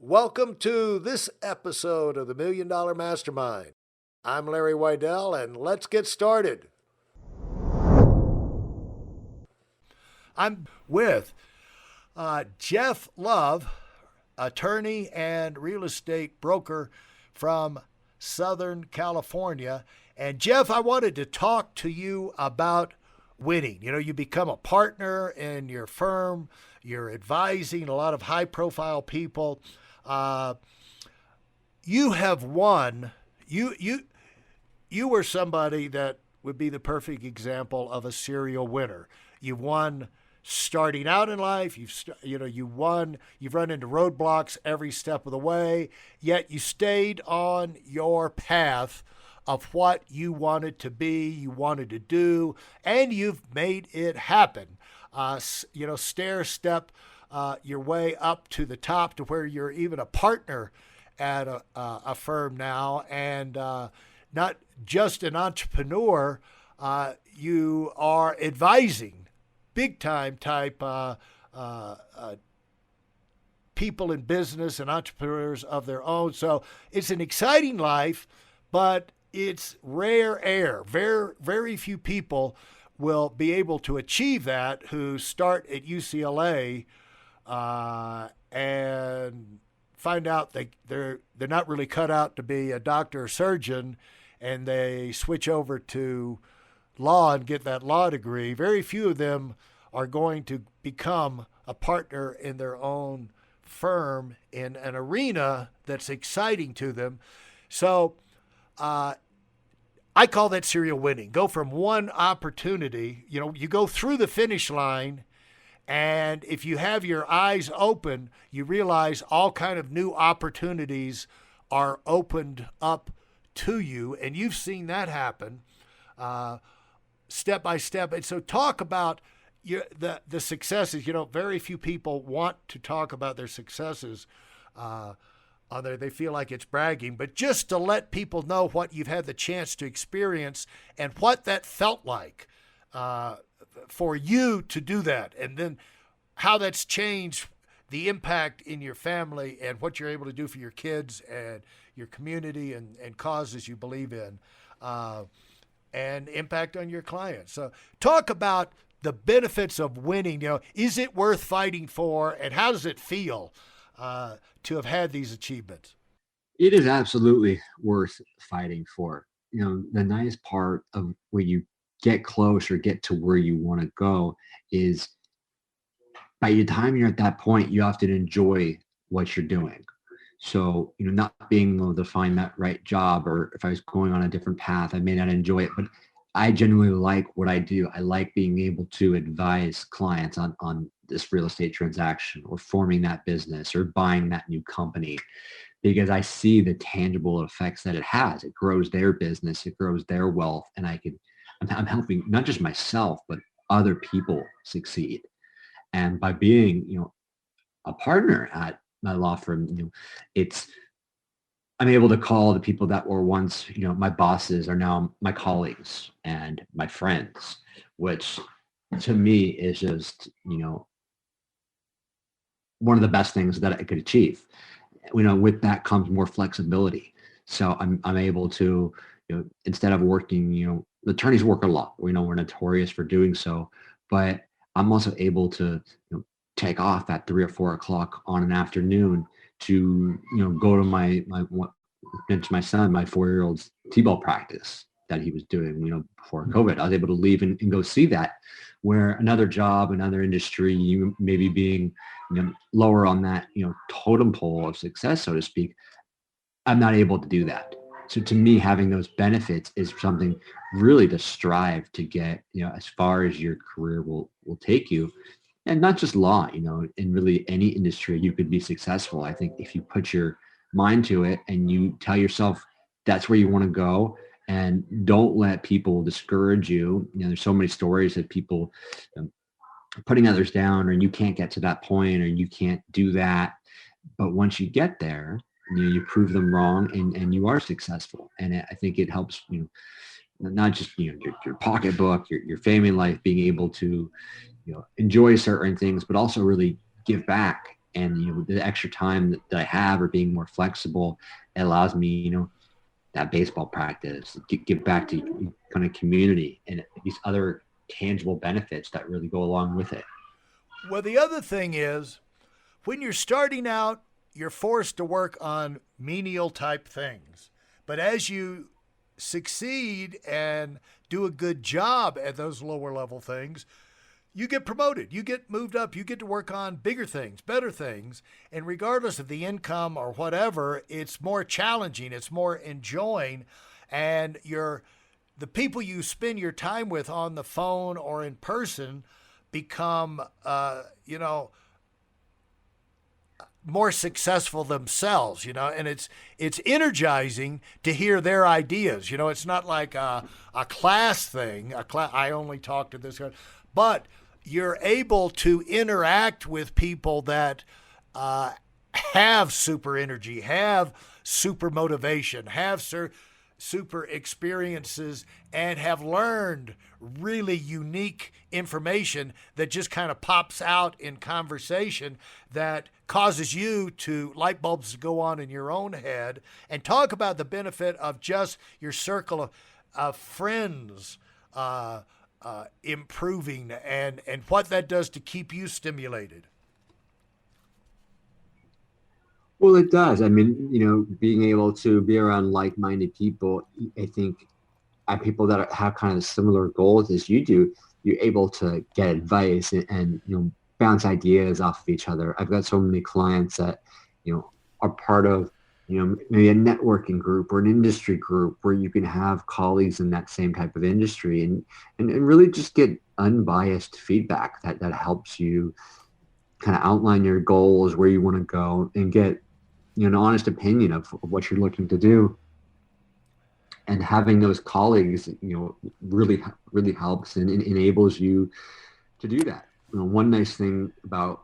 Welcome to this episode of the Million Dollar Mastermind. I'm Larry Weidel, and let's get started. I'm with Jeff Love, attorney and real estate broker from Southern California. And Jeff, I wanted to talk to you about winning. You know, you become a partner in your firm, you're advising a lot of high profile people. Uh, you have won. You were somebody that would be the perfect example of a serial winner. You've won starting out in life. You won. You've run into roadblocks every step of the way. Yet you stayed on your path of what you wanted to be, you wanted to do, and you've made it happen. Stair step your way up to the top to where you're even a partner at a firm now, and not just an entrepreneur. You are advising big time type people in business and entrepreneurs of their own. So it's an exciting life, but it's rare air. Very few people will be able to achieve that who start at UCLA and find out they're not really cut out to be a doctor or surgeon, and they switch over to law and get that law degree. Very few of them are going to become a partner in their own firm in an arena that's exciting to them. So I call that serial winning. Go from one opportunity, you go through the finish line, and if you have your eyes open, you realize all kind of new opportunities are opened up to you, and you've seen that happen step by step. And so talk about the successes. Very few people want to talk about their successes. They feel like it's bragging, but just to let people know what you've had the chance to experience and what that felt like for you to do that, and then how that's changed the impact in your family and what you're able to do for your kids and your community and causes you believe in, and impact on your clients. So talk about the benefits of winning. Is it worth fighting for, and how does it feel to have had these achievements? It is absolutely worth fighting for. The nice part of when you get close or get to where you want to go is by the time you're at that point, you have to enjoy what you're doing. So, not being able to find that right job, or if I was going on a different path, I may not enjoy it, but I genuinely like what I do. I like being able to advise clients on this real estate transaction, or forming that business, or buying that new company, because I see the tangible effects that it has. It grows their business, it grows their wealth, and I'm helping not just myself, but other people succeed. And by being, a partner at my law firm, it's I'm able to call the people that were once, my bosses are now my colleagues and my friends, which to me is just, one of the best things that I could achieve. With that comes more flexibility. So I'm able to, instead of working, attorneys work a lot. We're notorious for doing so, but I'm also able to, take off at 3 or 4 o'clock on an afternoon to, go to my son, my 4-year-old's t-ball practice that he was doing, before COVID. I was able to leave and go see that, where another job, another industry, you maybe being, lower on that, totem pole of success, so to speak, I'm not able to do that. So to me, having those benefits is something really to strive to get, as far as your career will take you. And not just law, in really any industry, you could be successful. I think if you put your mind to it and you tell yourself that's where you want to go, and don't let people discourage you. There's so many stories that people putting others down, or you can't get to that point, or you can't do that. But once you get there, you prove them wrong, and you are successful. And I think it helps, not just, your pocketbook, your family life, being able to, enjoy certain things, but also really give back And the extra time that I have, or being more flexible, it allows me, that baseball practice, get back to kind of community and these other tangible benefits that really go along with it. Well, the other thing is, when you're starting out, you're forced to work on menial type things. But as you succeed and do a good job at those lower level things, you get promoted, you get moved up, you get to work on bigger things, better things. And regardless of the income or whatever, it's more challenging, it's more enjoying. And the people you spend your time with on the phone or in person become, more successful themselves, and it's energizing to hear their ideas. It's not like a class thing. I only talk to this guy, but you're able to interact with people that have super energy, have super motivation, have super experiences, and have learned really unique information that just kind of pops out in conversation that causes you to light bulbs to go on in your own head, and talk about the benefit of just your circle of friends improving, and what that does to keep you stimulated. Well, it does. I mean, being able to be around like-minded people, I think, people that have kind of similar goals as you do, you're able to get advice and bounce ideas off of each other. I've got so many clients that, are part of, maybe a networking group or an industry group where you can have colleagues in that same type of industry, and really just get unbiased feedback that helps you kind of outline your goals, where you want to go, and get an honest opinion of what you're looking to do. And having those colleagues really helps and enables you to do that. One nice thing about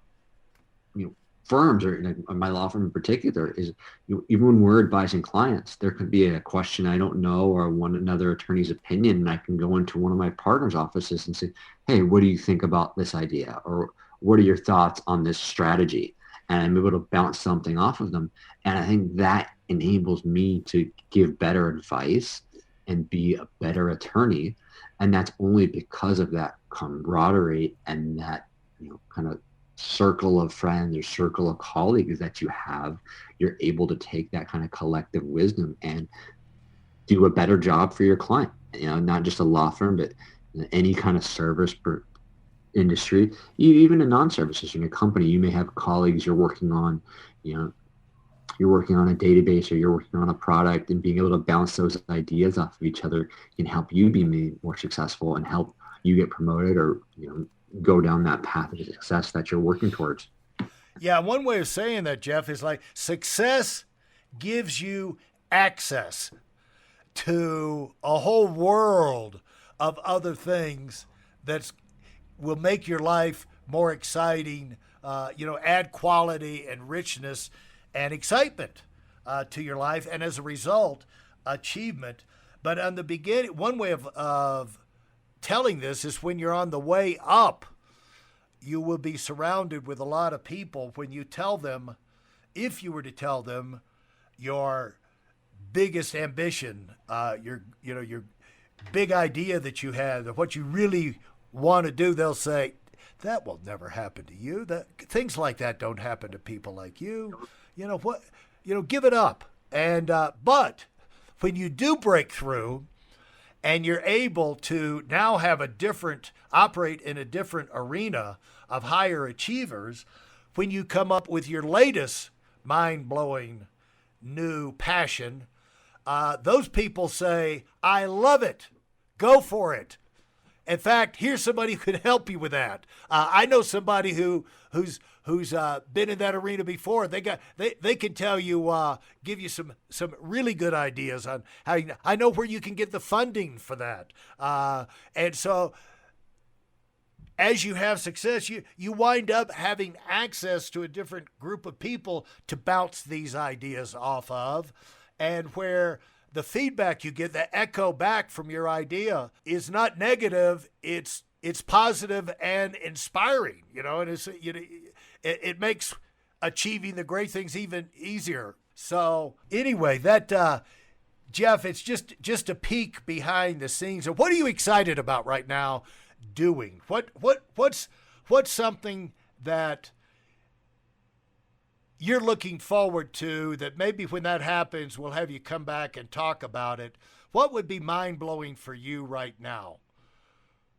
firms, or my law firm in particular, is even when we're advising clients, there could be a question I don't know, or want another attorney's opinion, and I can go into one of my partners' offices and say, hey, what do you think about this idea, or what are your thoughts on this strategy? And I'm able to bounce something off of them. And I think that enables me to give better advice and be a better attorney. And that's only because of that camaraderie and that, kind of circle of friends or circle of colleagues that you have. You're able to take that kind of collective wisdom and do a better job for your client. Not just a law firm, but any kind of service industry, even in non-services. In a company, you may have colleagues you're working on, you're working on a database, or you're working on a product, and being able to bounce those ideas off of each other can help you be made more successful and help you get promoted, or go down that path of success that you're working towards. Yeah, one way of saying that, Jeff, is like success gives you access to a whole world of other things that will make your life more exciting, add quality and richness and excitement to your life, and as a result, achievement. But on the beginning, one way of telling this is when you're on the way up, you will be surrounded with a lot of people when you tell them, if you were to tell them your biggest ambition, your big idea that you have, what you really want to do, they'll say, that will never happen to you. Things like that don't happen to people like you. Give it up. And but when you do break through, and you're able to now operate in a different arena of higher achievers, when you come up with your latest mind-blowing new passion, those people say, I love it. Go for it. In fact, here's somebody who could help you with that. I know somebody who's been in that arena before. They can tell you, give you some really good ideas on how I know where you can get the funding for that. And so, as you have success, you wind up having access to a different group of people to bounce these ideas off of, and where the feedback you get, the echo back from your idea, is not negative. It's positive and inspiring, and it makes achieving the great things even easier. So anyway, that Jeff, it's just a peek behind the scenes. So what are you excited about right now doing? What's something that you're looking forward to that maybe when that happens, we'll have you come back and talk about it? What would be mind-blowing for you right now?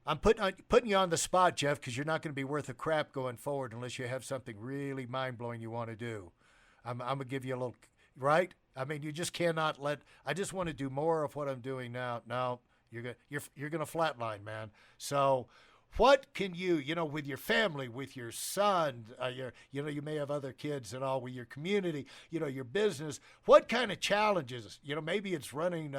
I'm putting you on the spot, Jeff, because you're not going to be worth a crap going forward unless you have something really mind-blowing you want to do. I'm going to give you a little, right? I mean, you just cannot let. I just want to do more of what I'm doing now. No, you're going to flatline, man. So, what can you, with your family, with your son, you may have other kids and all, with your community, your business. What kind of challenges? Maybe it's running,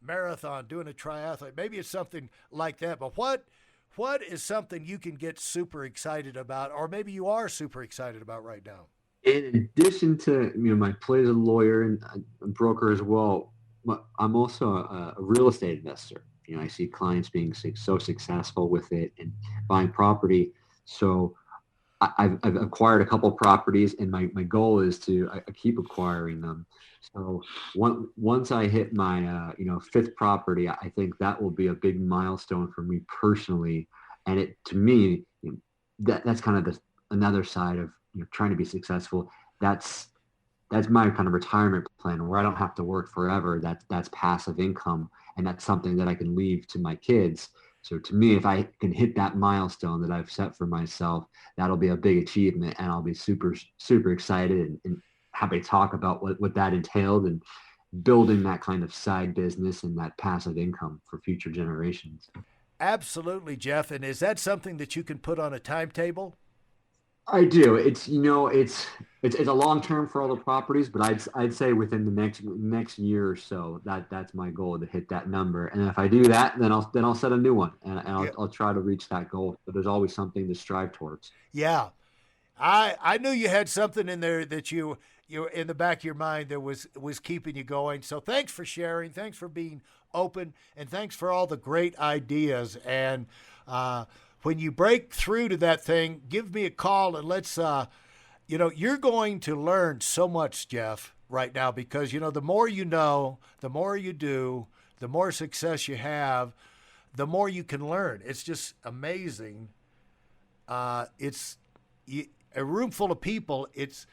marathon, doing a triathlon. Maybe it's something like that. But what is something you can get super excited about, or maybe you are super excited about right now? In addition to my play as a lawyer and a broker as well, I'm also a real estate investor. I see clients being so successful with it and buying property. So I've acquired a couple of properties, and my goal is to I keep acquiring them. So once I hit my fifth property, I think that will be a big milestone for me personally. And it to me that's kind of another side of trying to be successful. That's my kind of retirement plan where I don't have to work forever. That's passive income, and that's something that I can leave to my kids. So to me, if I can hit that milestone that I've set for myself, that'll be a big achievement, and I'll be super, super excited and happy to talk about what that entailed and building that kind of side business and that passive income for future generations. Absolutely, Jeff. And is that something that you can put on a timetable? I do. It's a long term for all the properties, but I'd say within the next year or so that's my goal, to hit that number. And if I do that, then I'll set a new one, and Yeah. I'll try to reach that goal. But there's always something to strive towards. Yeah. I knew you had something in there that you in the back of your mind that was keeping you going. So thanks for sharing. Thanks for being open, and thanks for all the great ideas. And when you break through to that thing, give me a call and let's. You're going to learn so much, Jeff, right now because the more you know, the more you do, the more success you have, the more you can learn. It's just amazing. It's a room full of people. It's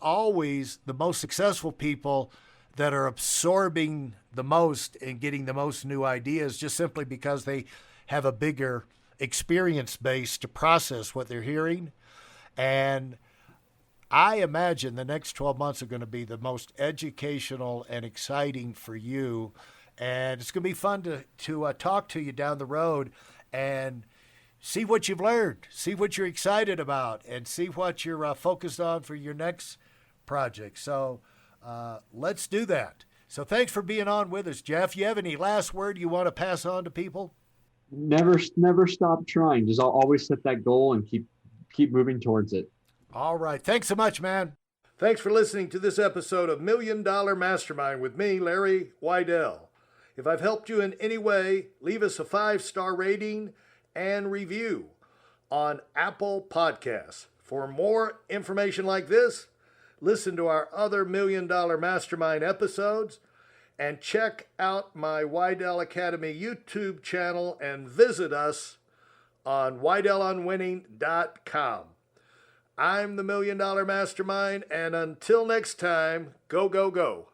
always the most successful people that are absorbing the most and getting the most new ideas just simply because they have a bigger experience base to process what they're hearing. And I imagine the next 12 months are going to be the most educational and exciting for you. And it's going to be fun to talk to you down the road and see what you've learned, see what you're excited about, and see what you're focused on for your next project. So let's do that. So thanks for being on with us, Jeff. You have any last word you want to pass on to people? Never stop trying. Just always set that goal and keep moving towards it. All right. Thanks so much, man. Thanks for listening to this episode of Million Dollar Mastermind with me, Larry Weidel. If I've helped you in any way, leave us a 5-star rating and review on Apple Podcasts. For more information like this, listen to our other Million Dollar Mastermind episodes and check out my Weidel Academy YouTube channel and visit us on WeidelOnWinning.com. I'm the Million Dollar Mastermind, and until next time, go, go, go.